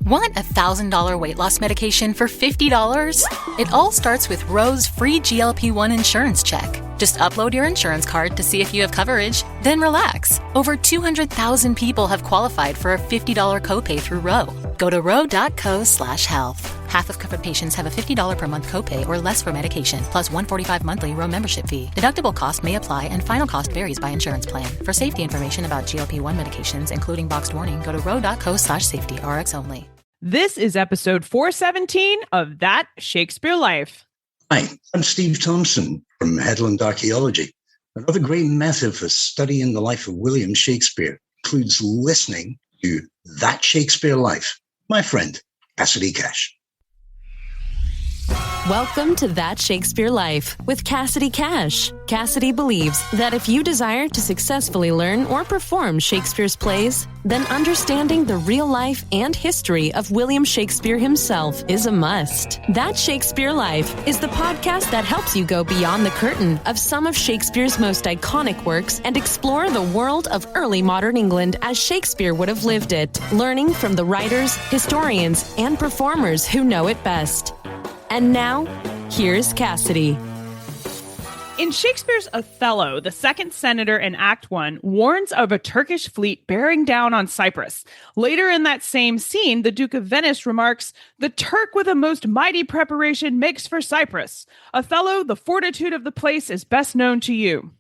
Want a $1,000 weight loss medication for $50? It all starts with Roe's free GLP-1 insurance check. Just upload your insurance card to see if you have coverage, then relax. Over 200,000 people have qualified for a $50 copay through Roe. Go to ro.co/health. Half of covered patients have a $50 per month copay or less for medication, plus $145 monthly Roe membership fee. Deductible cost may apply and final cost varies by insurance plan. For safety information about GLP-1 medications, including boxed warning, go to ro.co/safety, RX only. This is episode 417 of That Shakespeare Life. Hi, I'm Steve Thompson from Headland Archaeology. Another great method for studying the life of William Shakespeare includes listening to That Shakespeare Life. My friend, Cassidy Cash. Welcome to That Shakespeare Life with Cassidy Cash. Cassidy believes that if you desire to successfully learn or perform Shakespeare's plays, then understanding the real life and history of William Shakespeare himself is a must. That Shakespeare Life is the podcast that helps you go beyond the curtain of some of Shakespeare's most iconic works and explore the world of early modern England as Shakespeare would have lived it, learning from the writers, historians, and performers who know it best. And now, here's Cassidy. In Shakespeare's Othello, the second senator in Act 1 warns of a Turkish fleet bearing down on Cyprus. Later in that same scene, the Duke of Venice remarks, "The Turk with a most mighty preparation makes for Cyprus. Othello, the fortitude of the place is best known to you."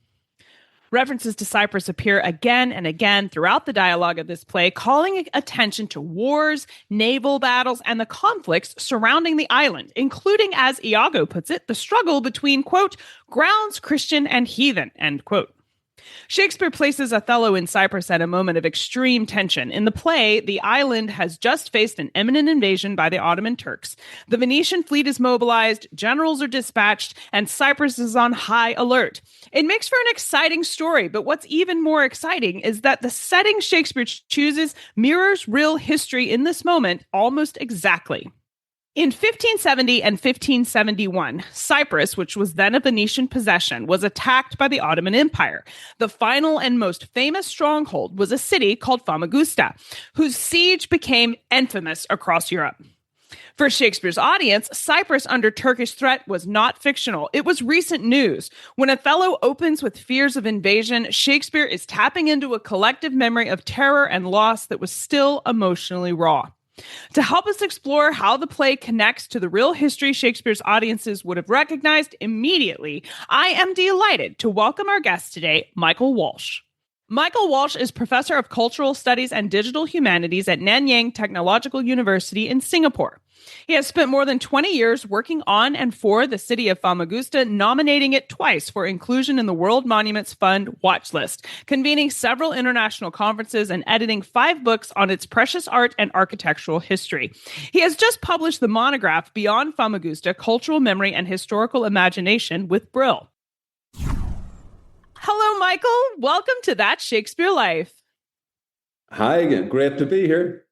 References to Cyprus appear again and again throughout the dialogue of this play, calling attention to wars, naval battles, and the conflicts surrounding the island, including, as Iago puts it, the struggle between, quote, grounds Christian and heathen, end quote. Shakespeare places Othello in Cyprus at a moment of extreme tension. In the play, the island has just faced an imminent invasion by the Ottoman Turks. The Venetian fleet is mobilized, generals are dispatched, and Cyprus is on high alert. It makes for an exciting story, but what's even more exciting is that the setting Shakespeare chooses mirrors real history in this moment almost exactly. In 1570 and 1571, Cyprus, which was then a Venetian possession, was attacked by the Ottoman Empire. The final and most famous stronghold was a city called Famagusta, whose siege became infamous across Europe. For Shakespeare's audience, Cyprus under Turkish threat was not fictional. It was recent news. When Othello opens with fears of invasion, Shakespeare is tapping into a collective memory of terror and loss that was still emotionally raw. To help us explore how the play connects to the real history Shakespeare's audiences would have recognized immediately, I am delighted to welcome our guest today, Michael Walsh. Michael Walsh is Professor of Cultural Studies and Digital Humanities at Nanyang Technological University in Singapore. He has spent more than 20 years working on and for the city of Famagusta, nominating it twice for inclusion in the World Monuments Fund watch list, convening several international conferences and editing 5 books on its precious art and architectural history. He has just published the monograph Beyond Famagusta, Cultural Memory and Historical Imagination with Brill. Hello, Michael. Welcome to That Shakespeare Life. Hi, great to be here.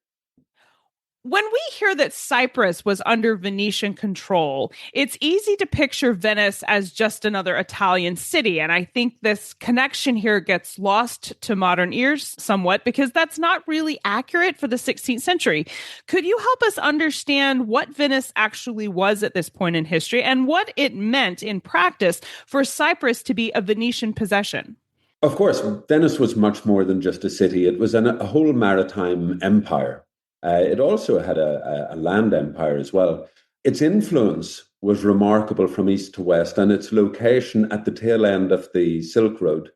When we hear that Cyprus was under Venetian control, it's easy to picture Venice as just another Italian city. And I think this connection here gets lost to modern ears somewhat because that's not really accurate for the 16th century. Could you help us understand what Venice actually was at this point in history and what it meant in practice for Cyprus to be a Venetian possession? Of course, Venice was much more than just a city. It was a whole maritime empire. It also had a land empire as well. Its influence was remarkable from east to west, and its location at the tail end of the Silk Road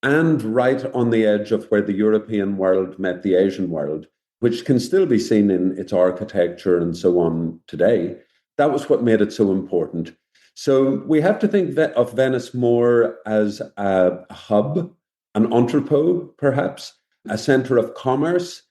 and right on the edge of where the European world met the Asian world, which can still be seen in its architecture and so on today. That was what made it so important. So we have to think of Venice more as a hub, an entrepot, perhaps, a center of commerce,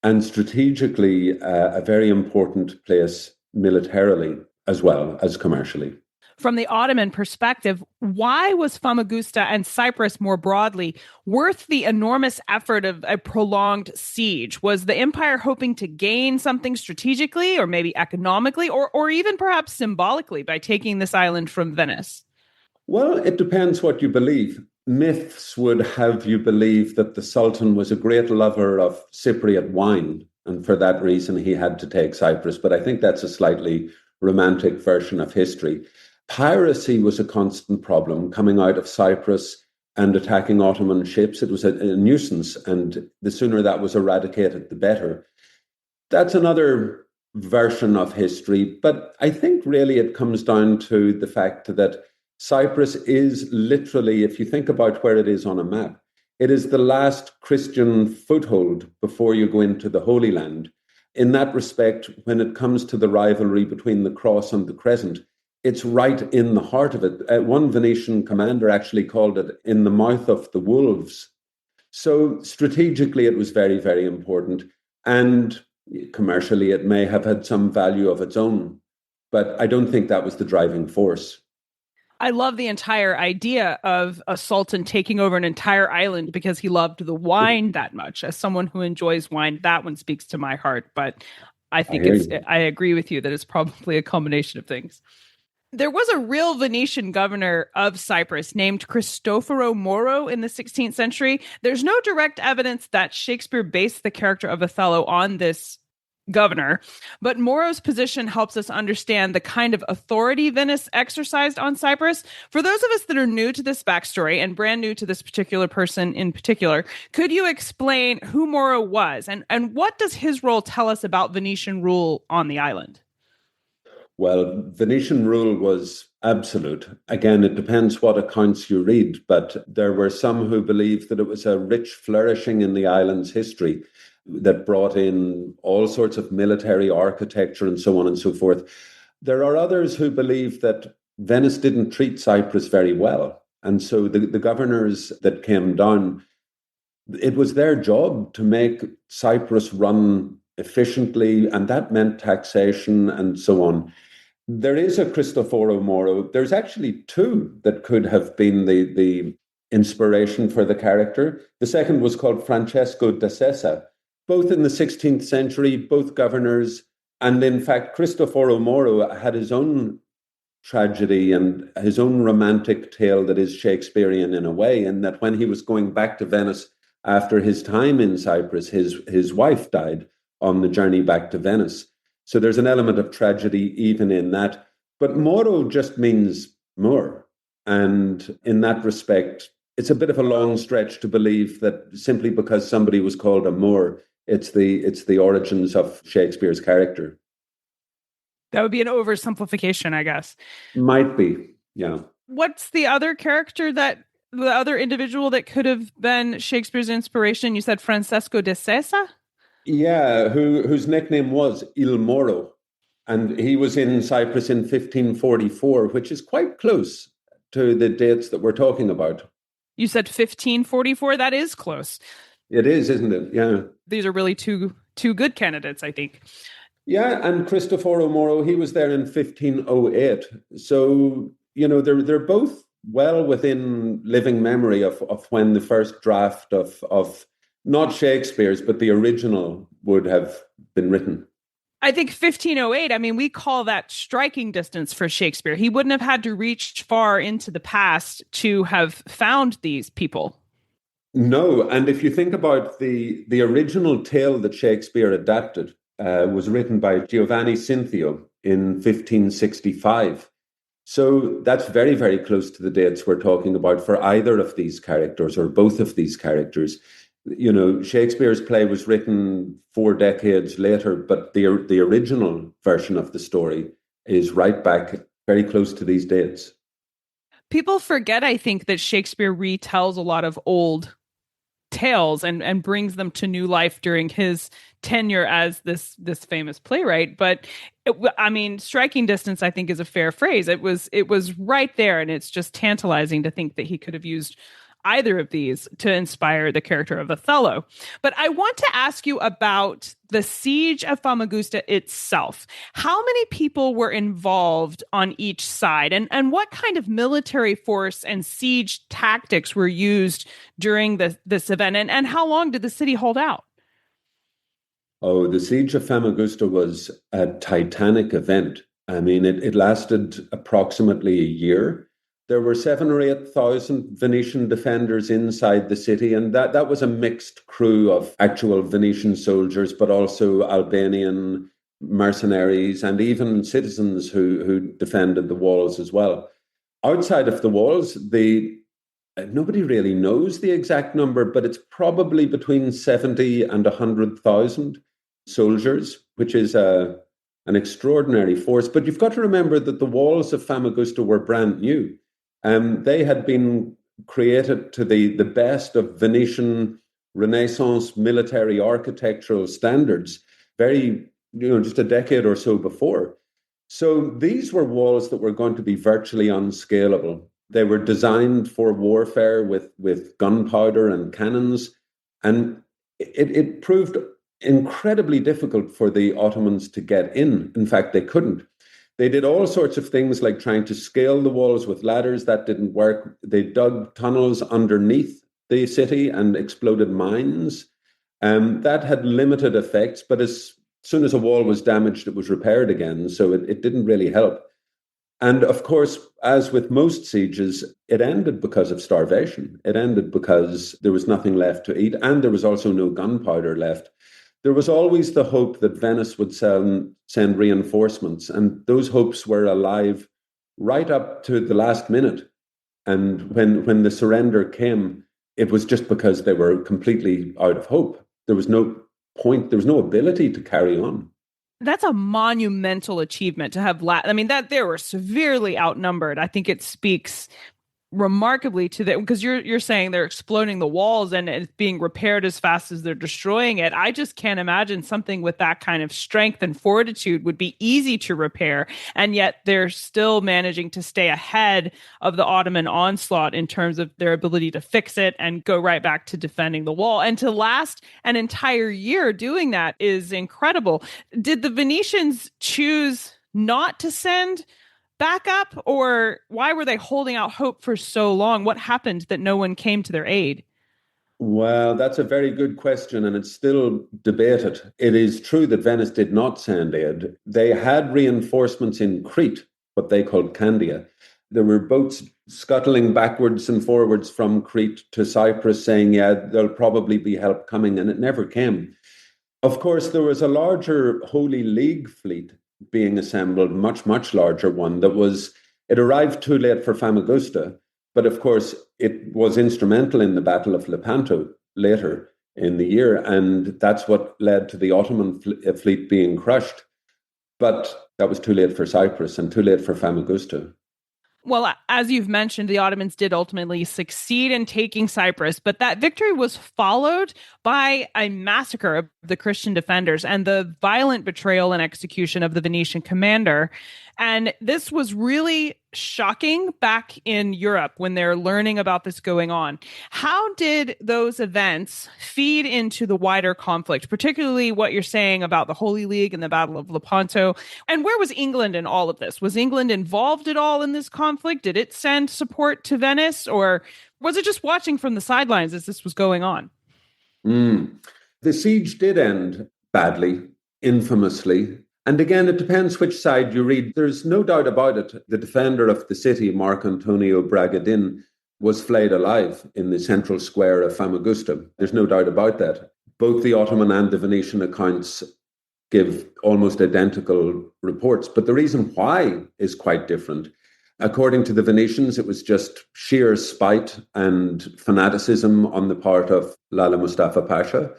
and strategically a very important place militarily as well as commercially. From the Ottoman perspective, why was Famagusta and Cyprus more broadly worth the enormous effort of a prolonged siege? Was the empire hoping to gain something strategically or maybe economically or even perhaps symbolically by taking this island from Venice? Well, it depends what you believe. Myths would have you believe that the Sultan was a great lover of Cypriot wine And for that reason, he had to take Cyprus. But I think that's a slightly romantic version of history. Piracy was a constant problem coming out of Cyprus and attacking Ottoman ships. It was a nuisance, and the sooner that was eradicated, the better. That's another version of history, but I think really it comes down to the fact that Cyprus is literally, if you think about where it is on a map, it is the last Christian foothold before you go into the Holy Land. In that respect, when it comes to the rivalry between the cross and the crescent, it's right in the heart of it. One Venetian commander actually called it in the mouth of the wolves. So strategically, it was very, very important. And commercially, it may have had some value of its own, but I don't think that was the driving force. I love the entire idea of a sultan taking over an entire island because he loved the wine that much. As someone who enjoys wine, that one speaks to my heart. But I think I agree with you that it's probably a combination of things. There was a real Venetian governor of Cyprus named Cristoforo Moro in the 16th century. There's no direct evidence that Shakespeare based the character of Othello on this governor, but Moro's position helps us understand the kind of authority Venice exercised on Cyprus. For those of us that are new to this backstory and brand new to this particular person in particular, could you explain who Moro was and what does his role tell us about Venetian rule on the island? Well, Venetian rule was absolute. Again, it depends what accounts you read, but there were some who believed that it was a rich flourishing in the island's history that brought in all sorts of military architecture and so on and so forth. There are others who believe that Venice didn't treat Cyprus very well. And so the governors that came down, it was their job to make Cyprus run efficiently, and that meant taxation and so on. There is a Cristoforo Moro. There's actually two that could have been the inspiration for the character. The second was called Francesco da Sessa, both in the 16th century, both governors. And in fact, Cristoforo Moro had his own tragedy and his own romantic tale that is Shakespearean in a way, in that when he was going back to Venice after his time in Cyprus, his wife died on the journey back to Venice. So there's an element of tragedy even in that. But Moro just means Moor. And in that respect, it's a bit of a long stretch to believe that simply because somebody was called a Moor, it's the origins of Shakespeare's character. That would be an oversimplification, I guess. Might be, yeah. What's the other character the other individual that could have been Shakespeare's inspiration? You said Francesco da Sessa? Yeah, whose nickname was Il Moro. And he was in Cyprus in 1544, which is quite close to the dates that we're talking about. You said 1544? That is close. It is, isn't it? Yeah. These are really two good candidates, I think. Yeah, and Cristoforo Moro, he was there in 1508. So, they're both well within living memory of when the first draft of not Shakespeare's, but the original would have been written. I think 1508, I mean, we call that striking distance for Shakespeare. He wouldn't have had to reach far into the past to have found these people. No, and if you think about the original tale that Shakespeare adapted, was written by Giovanni Cinthio in 1565. So that's very, very close to the dates we're talking about for either of these characters or both of these characters. Shakespeare's play was written 4 decades later, but the original version of the story is right back very close to these dates. People forget, I think, that Shakespeare retells a lot of old tales and brings them to new life during his tenure as this famous playwright. But striking distance, I think, is a fair phrase. It was right there, and it's just tantalizing to think that he could have used either of these to inspire the character of Othello. But I want to ask you about the siege of Famagusta itself. How many people were involved on each side, and what kind of military force and siege tactics were used during this event, and how long did the city hold out? Oh, the siege of Famagusta was a titanic event. I mean, it lasted approximately a year. There were 7,000 or 8,000 Venetian defenders inside the city, and that was a mixed crew of actual Venetian soldiers, but also Albanian mercenaries and even citizens who defended the walls as well. Outside of the walls, nobody really knows the exact number, but it's probably between 70 and 100,000 soldiers, which is an extraordinary force. But you've got to remember that the walls of Famagusta were brand new. They had been created to the best of Venetian Renaissance military architectural standards, just a decade or so before. So these were walls that were going to be virtually unscalable. They were designed for warfare with gunpowder and cannons, and it proved incredibly difficult for the Ottomans to get in. In fact, they couldn't. They did all sorts of things like trying to scale the walls with ladders. That didn't work. They dug tunnels underneath the city and exploded mines. That had limited effects, but as soon as a wall was damaged, it was repaired again. So it didn't really help. And of course, as with most sieges, it ended because of starvation. It ended because there was nothing left to eat, and there was also no gunpowder left. There was always the hope that Venice would send reinforcements, and those hopes were alive right up to the last minute. And when the surrender came, it was just because they were completely out of hope. There was no point, there was no ability to carry on. That's a monumental achievement to have. That they were severely outnumbered. I think it speaks remarkably to that, because you're saying they're exploding the walls and it's being repaired as fast as they're destroying it. I just can't imagine something with that kind of strength and fortitude would be easy to repair, and yet they're still managing to stay ahead of the Ottoman onslaught in terms of their ability to fix it and go right back to defending the wall. And to last an entire year doing that is incredible. Did the Venetians choose not to send back up, or why were they holding out hope for so long? What happened that no one came to their aid? Well, that's a very good question, and it's still debated. It is true that Venice did not send aid. They had reinforcements in Crete, what they called Candia. There were boats scuttling backwards and forwards from Crete to Cyprus saying, yeah, there'll probably be help coming, and it never came. Of course, there was a larger Holy League fleet being assembled, much, much larger one it arrived too late for Famagusta, but of course it was instrumental in the Battle of Lepanto later in the year, and that's what led to the Ottoman fleet being crushed. But that was too late for Cyprus and too late for Famagusta. Well, as you've mentioned, the Ottomans did ultimately succeed in taking Cyprus, but that victory was followed by a massacre of the Christian defenders and the violent betrayal and execution of the Venetian commander. And this was really shocking back in Europe when they're learning about this going on. How did those events feed into the wider conflict, particularly what you're saying about the Holy League and the Battle of Lepanto? And where was England in all of this? Was England involved at all in this conflict? Did it send support to Venice, or was it just watching from the sidelines as this was going on? The siege did end badly, infamously. And again, it depends which side you read. There's no doubt about it. The defender of the city, Marc Antonio Bragadin, was flayed alive in the central square of Famagusta. There's no doubt about that. Both the Ottoman and the Venetian accounts give almost identical reports. But the reason why is quite different. According to the Venetians, it was just sheer spite and fanaticism on the part of Lala Mustafa Pasha.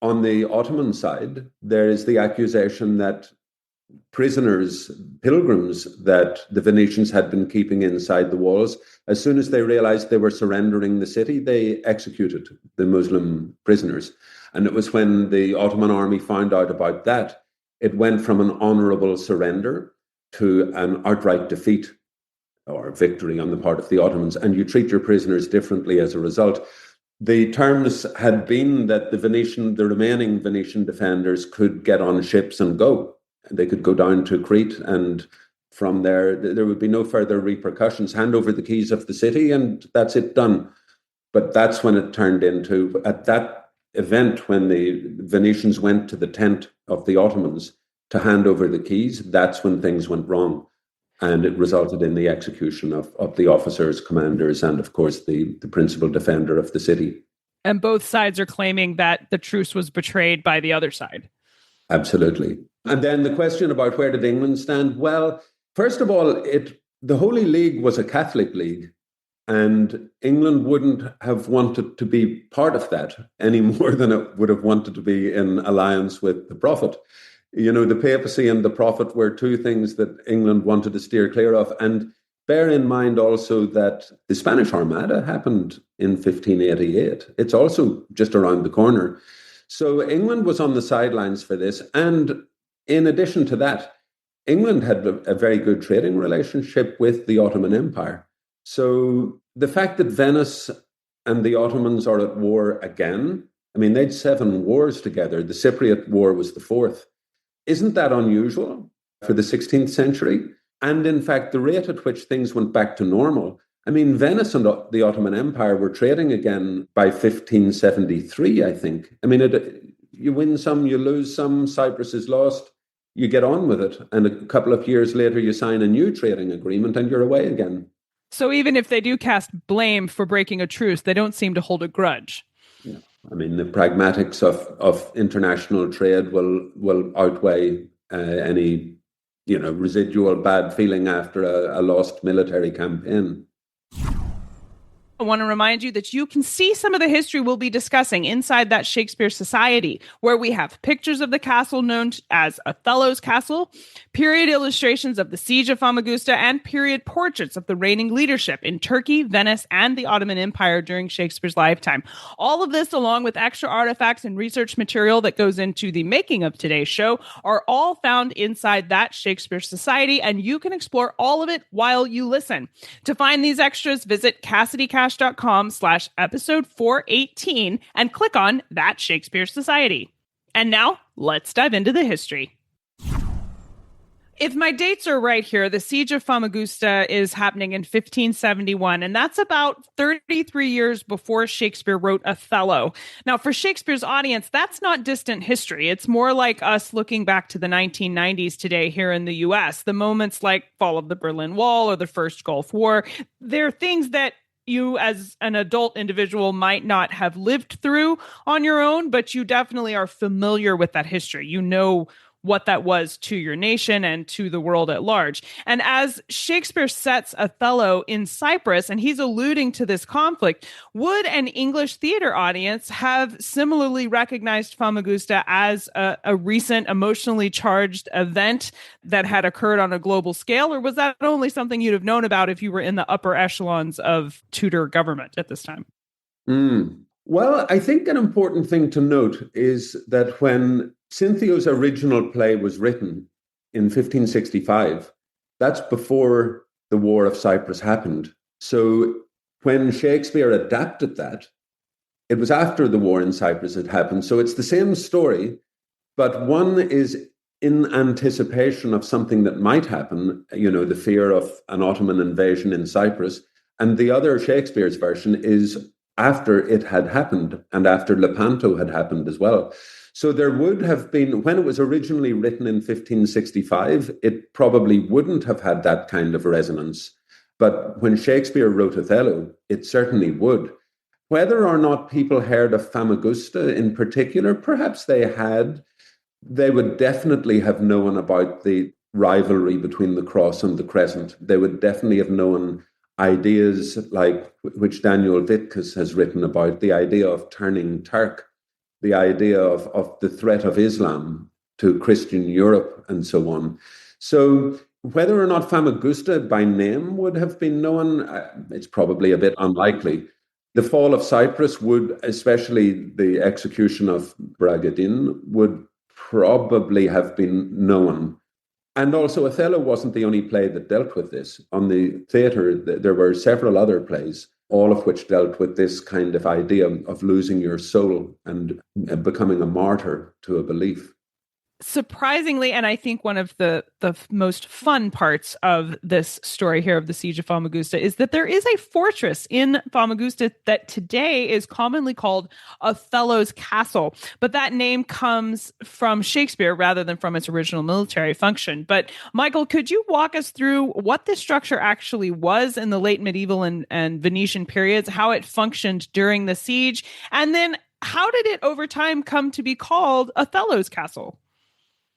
On the Ottoman side, there is the accusation that prisoners, pilgrims that the Venetians had been keeping inside the walls, as soon as they realized they were surrendering the city, they executed the Muslim prisoners. And it was when the Ottoman army found out about that, it went from an honorable surrender to an outright defeat or victory on the part of the Ottomans. And you treat your prisoners differently as a result. The terms had been that the remaining Venetian defenders could get on ships and go. They could go down to Crete, and from there would be no further repercussions. Hand over the keys of the city, and that's it, done. But that's when it turned into, at that event, when the Venetians went to the tent of the Ottomans to hand over the keys, that's when things went wrong. And it resulted in the execution of the officers, commanders, and of course the principal defender of the city. And both sides are claiming that the truce was betrayed by the other side. Absolutely. And then the question about where did England stand? Well, first of all, the Holy League was a Catholic league, and England wouldn't have wanted to be part of that any more than it would have wanted to be in alliance with the Prophet. You know, the papacy and the Prophet were two things that England wanted to steer clear of. And bear in mind also that the Spanish Armada happened in 1588. It's also just around the corner. So England was on the sidelines for this. And in addition to that, England had a very good trading relationship with the Ottoman Empire. So the fact that Venice and the Ottomans are at war again, I mean, they'd 7 wars together. The Cypriot War was the 4th. Isn't that unusual for the 16th century? And in fact, the rate at which things went back to normal, I mean, Venice and the Ottoman Empire were trading again by 1573, I think. I mean, you win some, you lose some, Cyprus is lost, you get on with it. And a couple of years later, you sign a new trading agreement and you're away again. So even if they do cast blame for breaking a truce, they don't seem to hold a grudge. Yeah. I mean, the pragmatics of international trade will outweigh any, residual bad feeling after a lost military campaign. I want to remind you that you can see some of the history we'll be discussing inside that Shakespeare Society, where we have pictures of the castle known as Othello's Castle, period illustrations of the Siege of Famagusta, and period portraits of the reigning leadership in Turkey, Venice, and the Ottoman Empire during Shakespeare's lifetime. All of this, along with extra artifacts and research material that goes into the making of today's show, are all found inside that Shakespeare Society, and you can explore all of it while you listen. To find these extras, visit CassidyCash.com/episode 418 and click on that Shakespeare Society. And now, let's dive into the history. If my dates are right here, the Siege of Famagusta is happening in 1571, and that's about 33 years before Shakespeare wrote Othello. Now, for Shakespeare's audience, that's not distant history. It's more like us looking back to the 1990s today here in the US. The moments like fall of the Berlin Wall or the First Gulf War, they're things that you as an adult individual might not have lived through on your own, but you definitely are familiar with that history. You know what that was to your nation and to the world at large. And as Shakespeare sets Othello in Cyprus, and he's alluding to this conflict, would an English theater audience have similarly recognized Famagusta as a recent emotionally charged event that had occurred on a global scale? Or was that only something you'd have known about if you were in the upper echelons of Tudor government at this time? Well, I think an important thing to note is that when Cinthio's original play was written in 1565, that's before the War of Cyprus happened. So when Shakespeare adapted that, it was after the war in Cyprus had happened. So it's the same story, but one is in anticipation of something that might happen, the fear of an Ottoman invasion in Cyprus. And the other, Shakespeare's version, is after it had happened and after Lepanto had happened as well. So there would have been, when it was originally written in 1565, it probably wouldn't have had that kind of resonance. But when Shakespeare wrote Othello, it certainly would. Whether or not people heard of Famagusta in particular, perhaps they had. They would definitely have known about the rivalry between the cross and the crescent. They would definitely have known ideas like which Daniel Wittges has written about, the idea of turning Turk, the idea of the threat of Islam to Christian Europe and so on. So whether or not Famagusta by name would have been known, it's probably a bit unlikely. The fall of Cyprus would, especially the execution of Bragadin, would probably have been known. And also, Othello wasn't the only play that dealt with this. On the theatre, there were several other plays, all of which dealt with this kind of idea of losing your soul and becoming a martyr to a belief. Surprisingly, and I think one of the most fun parts of this story here of the Siege of Famagusta is that there is a fortress in Famagusta that today is commonly called Othello's Castle. But that name comes from Shakespeare rather than from its original military function. But Michael, could you walk us through what this structure actually was in the late medieval and Venetian periods, how it functioned during the siege, and then how did it over time come to be called Othello's Castle?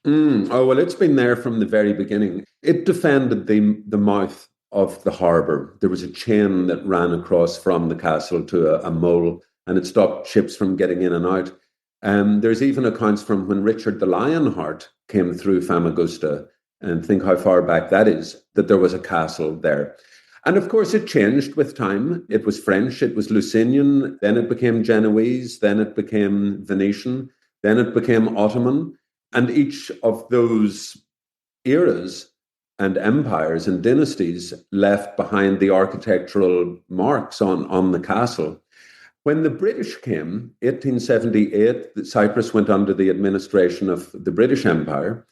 Oh, well, it's been there from the very beginning. It defended the mouth of the harbour. There was a chain that ran across from the castle to a mole, and it stopped ships from getting in and out. There's even accounts from when Richard the Lionheart came through Famagusta, and think how far back that is, that there was a castle there. And of course, it changed with time. It was French, it was Lusignan, then it became Genoese, then it became Venetian, then it became Ottoman. And each of those eras and empires and dynasties left behind the architectural marks on the castle. When the British came, 1878, Cyprus went under the administration of the British Empire.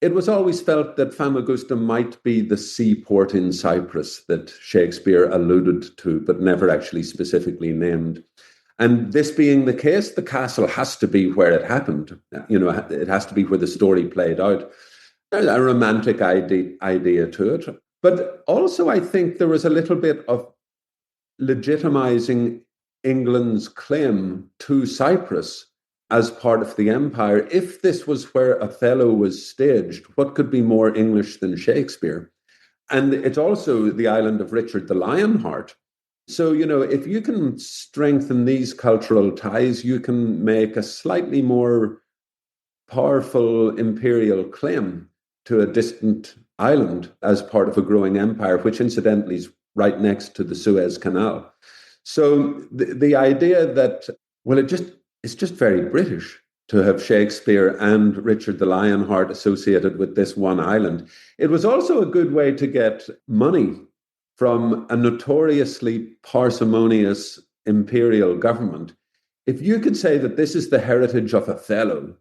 It was always felt that Famagusta might be the seaport in Cyprus that Shakespeare alluded to, but never actually specifically named. And this being the case, the castle has to be where it happened. You know, it has to be where the story played out. There's a romantic idea to it. But also, I think there was a little bit of legitimizing England's claim to Cyprus as part of the empire. If this was where Othello was staged, what could be more English than Shakespeare? And it's also the island of Richard the Lionheart. So, you know, if you can strengthen these cultural ties, you can make a slightly more powerful imperial claim to a distant island as part of a growing empire, which incidentally is right next to the Suez Canal. So the idea that, well, it's just very British to have Shakespeare and Richard the Lionheart associated with this one island. It was also a good way to get money from a notoriously parsimonious imperial government. If you could say that this is the heritage of Othello,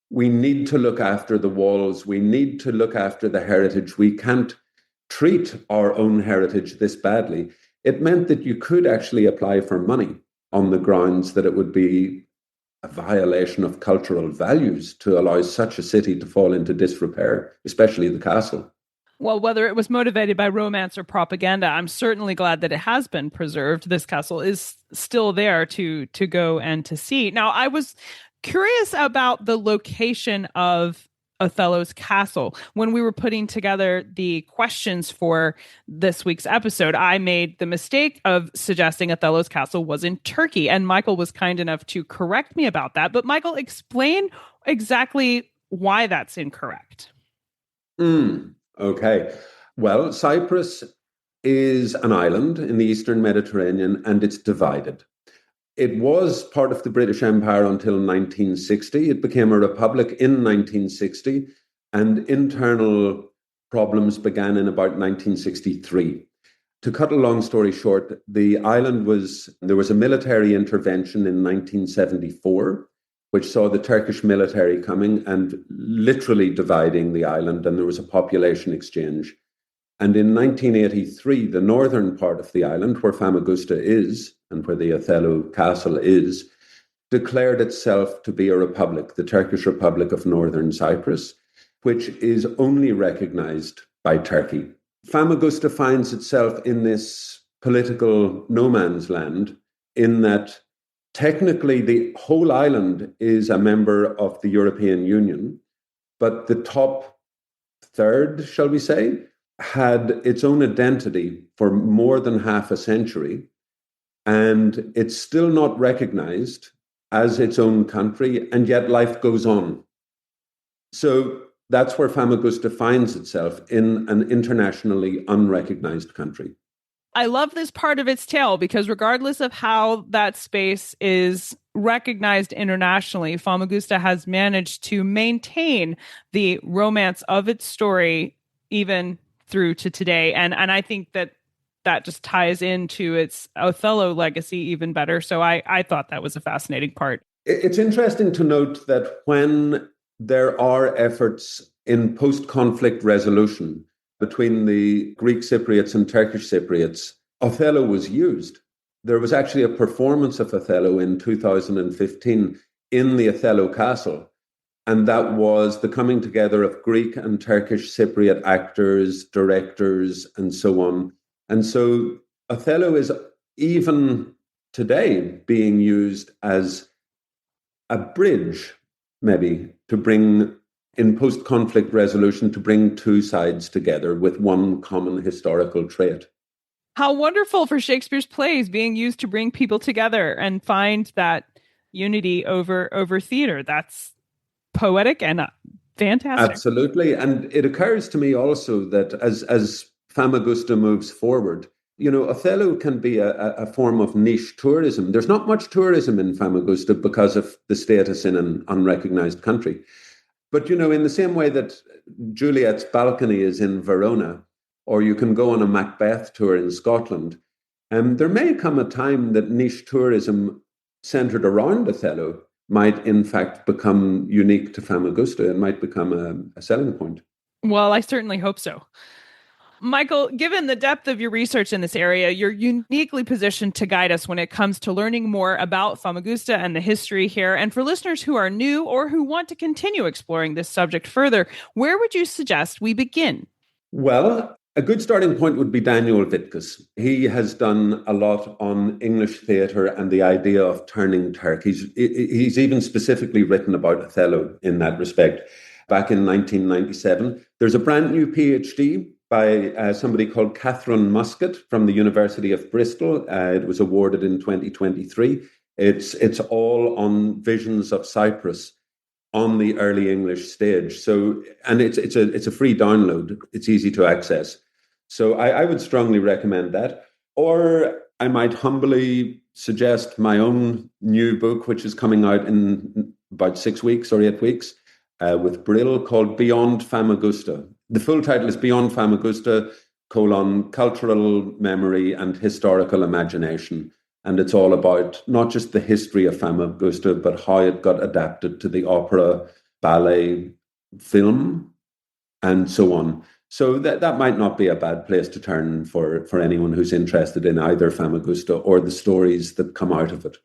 we need to look after the walls, we need to look after the heritage, we can't treat our own heritage this badly, it meant that you could actually apply for money on the grounds that it would be a violation of cultural values to allow such a city to fall into disrepair, especially the castle. Well, whether it was motivated by romance or propaganda, I'm certainly glad that it has been preserved. This castle is still there to go and to see. Now, I was curious about the location of Othello's castle. When we were putting together the questions for this week's episode, I made the mistake of suggesting Othello's castle was in Turkey, and Michael was kind enough to correct me about that. But Michael, explain exactly why that's incorrect. Okay. Well, Cyprus is an island in the Eastern Mediterranean, and it's divided. It was part of the British Empire until 1960. It became a republic in 1960, and internal problems began in about 1963. To cut a long story short, there was a military intervention in 1974, which saw the Turkish military coming and literally dividing the island, and there was a population exchange. And in 1983, the northern part of the island, where Famagusta is, and where the Othello Castle is, declared itself to be a republic, the Turkish Republic of Northern Cyprus, which is only recognized by Turkey. Famagusta finds itself in this political no man's land, in that technically, the whole island is a member of the European Union, but the top third, shall we say, had its own identity for more than half a century, and it's still not recognized as its own country, and yet life goes on. So that's where Famagusta finds itself, in an internationally unrecognized country. I love this part of its tale because regardless of how that space is recognized internationally, Famagusta has managed to maintain the romance of its story even through to today. And I think that just ties into its Othello legacy even better. So I thought that was a fascinating part. It's interesting to note that when there are efforts in post-conflict resolution between the Greek Cypriots and Turkish Cypriots. Othello was used. There was actually a performance of Othello in 2015 in the Othello Castle. And that was the coming together of Greek and Turkish Cypriot actors, directors, and so on. And so Othello is even today being used as a bridge, maybe, to bring, in post-conflict resolution, to bring two sides together with one common historical trait. How wonderful for Shakespeare's plays being used to bring people together and find that unity over theater. That's poetic and fantastic. Absolutely. And it occurs to me also that as Famagusta moves forward, Othello can be a form of niche tourism. There's not much tourism in Famagusta because of the status in an unrecognized country. But, in the same way that Juliet's balcony is in Verona, or you can go on a Macbeth tour in Scotland, there may come a time that niche tourism centered around Othello might in fact become unique to Famagusta and might become a selling point. Well, I certainly hope so. Michael, given the depth of your research in this area, you're uniquely positioned to guide us when it comes to learning more about Famagusta and the history here. And for listeners who are new or who want to continue exploring this subject further, where would you suggest we begin? Well, a good starting point would be Daniel Wittges. He has done a lot on English theatre and the idea of turning Turk. He's even specifically written about Othello in that respect. Back in 1997, there's a brand new PhD by somebody called Catherine Muscat from the University of Bristol. It was awarded in 2023. It's all on visions of Cyprus on the early English stage. So, and it's a free download. It's easy to access. So I would strongly recommend that. Or I might humbly suggest my own new book, which is coming out in about 6 weeks or 8 weeks with Brill, called Beyond Famagusta. The full title is Beyond Famagusta, Cultural Memory and Historical Imagination. And it's all about not just the history of Famagusta, but how it got adapted to the opera, ballet, film, and so on. So that might not be a bad place to turn for anyone who's interested in either Famagusta or the stories that come out of it.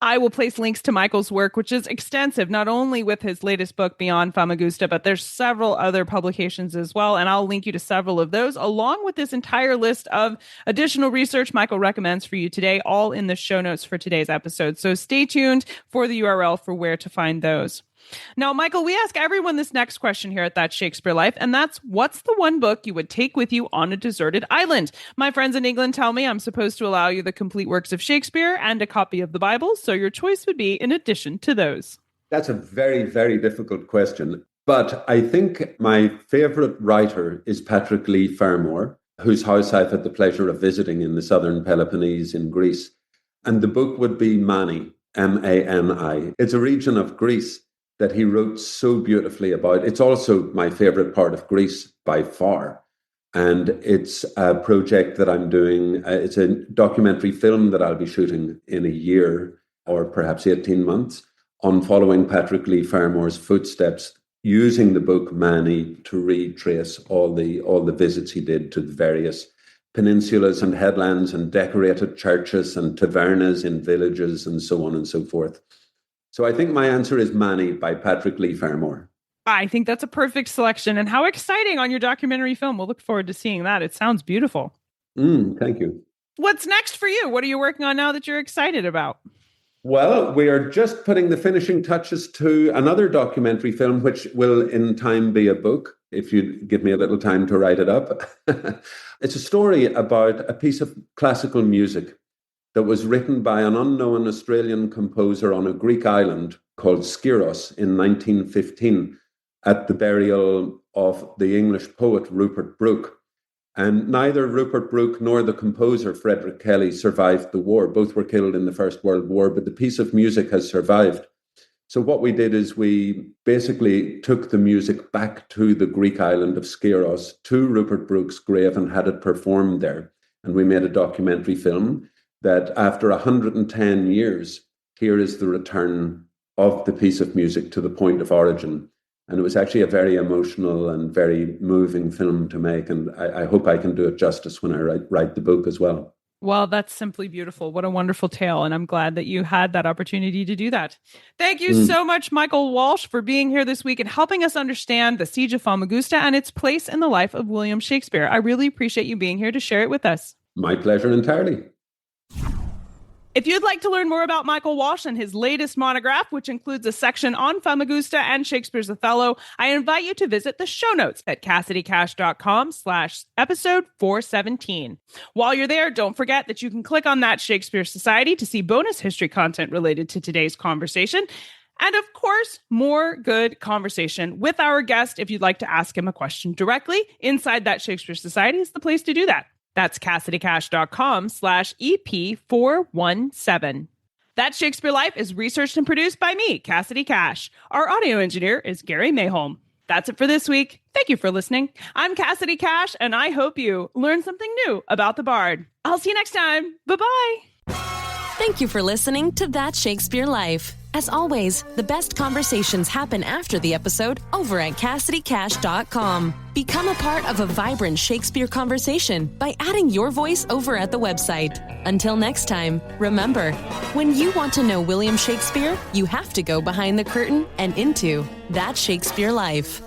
I will place links to Michael's work, which is extensive, not only with his latest book, Beyond Famagusta, but there's several other publications as well. And I'll link you to several of those, along with this entire list of additional research Michael recommends for you today, all in the show notes for today's episode. So stay tuned for the URL for where to find those. Now, Michael, we ask everyone this next question here at That Shakespeare Life, and that's, what's the one book you would take with you on a deserted island? My friends in England tell me I'm supposed to allow you the complete works of Shakespeare and a copy of the Bible, so your choice would be in addition to those. That's a very, very difficult question, but I think my favorite writer is Patrick Leigh Fermor, whose house I've had the pleasure of visiting in the southern Peloponnese in Greece. And the book would be Mani, M-A-N-I. It's a region of Greece that he wrote so beautifully about. It's also my favorite part of Greece by far. And it's a project that I'm doing. It's a documentary film that I'll be shooting in a year or perhaps 18 months on following Patrick Leigh Fermor's footsteps, using the book Mani to retrace all the visits he did to the various peninsulas and headlands and decorated churches and tavernas in villages and so on and so forth. So I think my answer is Mani by Patrick Leigh Fermor. I think that's a perfect selection. And how exciting on your documentary film. We'll look forward to seeing that. It sounds beautiful. Thank you. What's next for you? What are you working on now that you're excited about? Well, we are just putting the finishing touches to another documentary film, which will in time be a book, if you give me a little time to write it up. It's a story about a piece of classical music that was written by an unknown Australian composer on a Greek island called Skyros in 1915 at the burial of the English poet Rupert Brooke. And neither Rupert Brooke nor the composer Frederick Kelly survived the war. Both were killed in the First World War, but the piece of music has survived. So what we did is we basically took the music back to the Greek island of Skyros, to Rupert Brooke's grave, and had it performed there. And we made a documentary film that after 110 years, here is the return of the piece of music to the point of origin. And it was actually a very emotional and very moving film to make. And I hope I can do it justice when I write the book as well. Well, that's simply beautiful. What a wonderful tale. And I'm glad that you had that opportunity to do that. Thank you so much, Michael Walsh, for being here this week and helping us understand the Siege of Famagusta and its place in the life of William Shakespeare. I really appreciate you being here to share it with us. My pleasure entirely. If you'd like to learn more about Michael Walsh and his latest monograph, which includes a section on Famagusta and Shakespeare's Othello, I invite you to visit the show notes at CassidyCash.com/episode 417. While you're there, don't forget that you can click on that Shakespeare Society to see bonus history content related to today's conversation. And of course, more good conversation with our guest. If you'd like to ask him a question directly inside that Shakespeare Society is the place to do that. That's CassidyCash.com/EP417. That Shakespeare Life is researched and produced by me, Cassidy Cash. Our audio engineer is Gary Mayholm. That's it for this week. Thank you for listening. I'm Cassidy Cash, and I hope you learned something new about the Bard. I'll see you next time. Bye-bye. Thank you for listening to That Shakespeare Life. As always, the best conversations happen after the episode over at CassidyCash.com. Become a part of a vibrant Shakespeare conversation by adding your voice over at the website. Until next time, remember, when you want to know William Shakespeare, you have to go behind the curtain and into That Shakespeare Life.